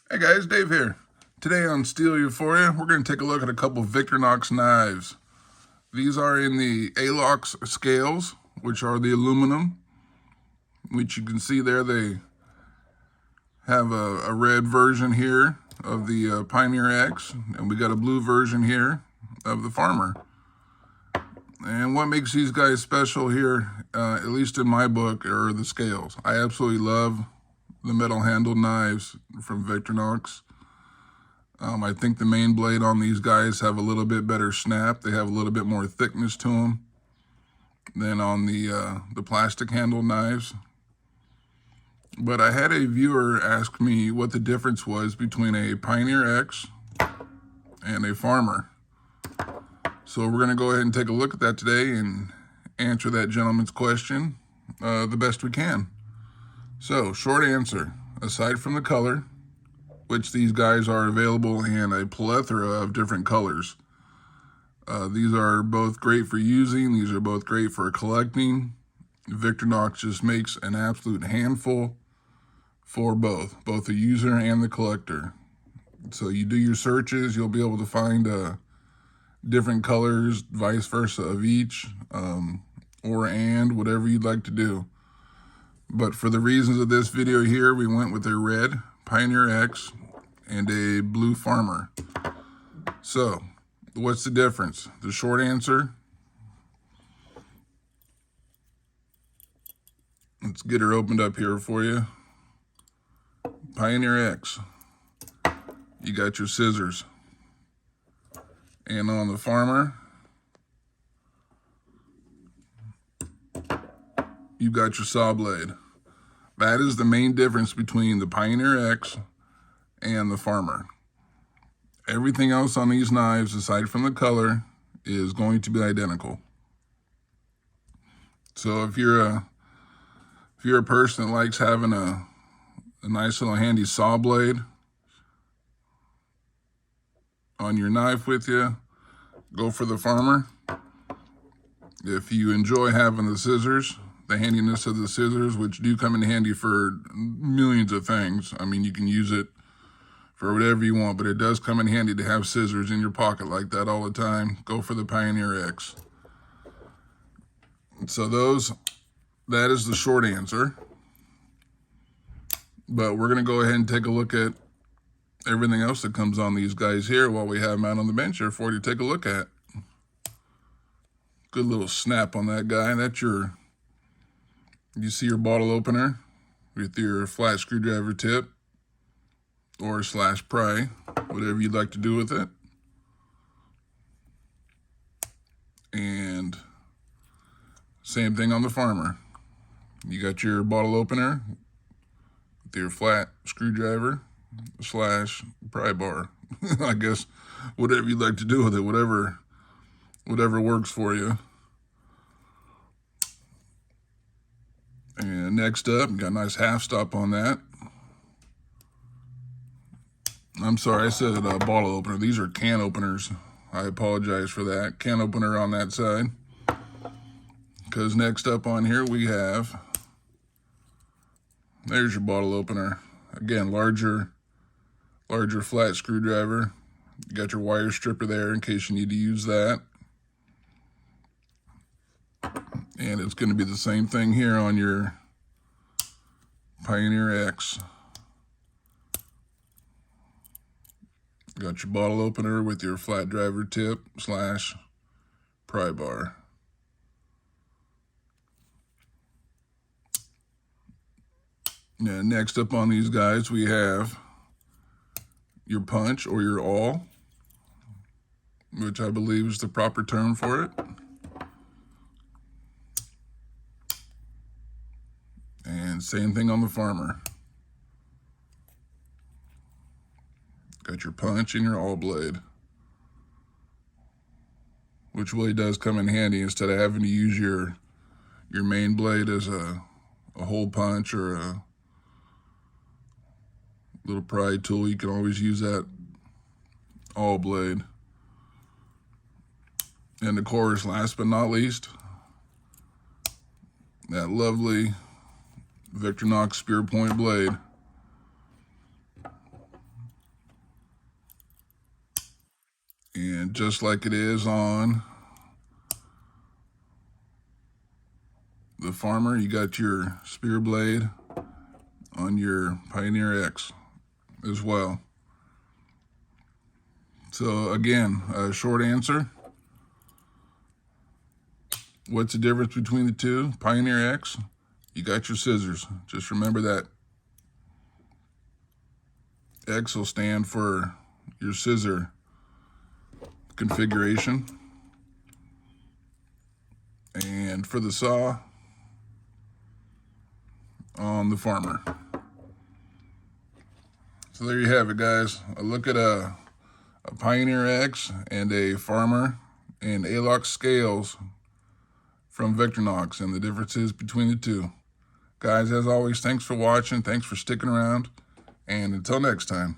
Hey guys, Dave here. Today on Steel Euphoria, we're going to take a look at a couple Victorinox knives. These are in the Alox scales, which are the aluminum, which you can see there. They have a red version here of the Pioneer X, and we got a blue version here of the Farmer. And what makes these guys special here, at least in my book, are the scales. I absolutely love the metal handled knives from Victorinox. I think the main blade on these guys have a little bit better snap. They have a little bit more thickness to them than on the plastic handled knives. But I had a viewer ask me what the difference was between a Pioneer X and a Farmer. So we're going to go ahead and take a look at that today and answer that gentleman's question the best we can. So, short answer, aside from the color, which these guys are available in a plethora of different colors. These are both great for using. These are both great for collecting. Victorinox just makes an absolute handful for both the user and the collector. So you do your searches, you'll be able to find different colors, vice versa of each, and whatever you'd like to do. But for the reasons of this video here, we went with a red Pioneer X and a blue Farmer. So, what's the difference? The short answer, let's get her opened up here for you. Pioneer X, you got your scissors. And on the Farmer, you got your saw blade. That is the main difference between the Pioneer X and the Farmer. Everything else on these knives, aside from the color, is going to be identical. So if you're a person that likes having a nice little handy saw blade on your knife with you, go for the Farmer. If you enjoy having the scissors, the handiness of the scissors, which do come in handy for millions of things. I mean, you can use it for whatever you want, but it does come in handy to have scissors in your pocket like that all the time. Go for the Pioneer X. So that is the short answer. But we're going to go ahead and take a look at everything else that comes on these guys here while we have them out on the bench here for you to take a look at. Good little snap on that guy. That's you see your bottle opener with your flat screwdriver tip or / pry, whatever you'd like to do with it. And same thing on the Farmer. You got your bottle opener with your flat screwdriver / pry bar. I guess whatever you'd like to do with it, whatever works for you. And next up, you got a nice half stop on that. I'm sorry, I said bottle opener. These are can openers. I apologize for that. Can opener on that side. Because next up on here we have, there's your bottle opener. Again, larger flat screwdriver. You got your wire stripper there in case you need to use that. And it's going to be the same thing here on your Pioneer X. Got your bottle opener with your flat driver tip / pry bar. Now, next up on these guys, we have your punch or your awl, which I believe is the proper term for it. And same thing on the Farmer. Got your punch and your awl blade, which really does come in handy instead of having to use your main blade as a hole punch or a little pry tool. You can always use that awl blade. And of course, last but not least, that lovely Victorinox spear point blade. just like it is on the Farmer. You got your spear blade on your Pioneer X as well. So again, a short answer. What's the difference between the two? Pioneer X, you got your scissors. Just remember that. X will stand for your scissor configuration. And for the saw, on the Farmer. So there you have it, guys. A look at a Pioneer X and a Farmer and Alox scales from Victorinox and the differences between the two. Guys, as always, thanks for watching. Thanks for sticking around. And until next time.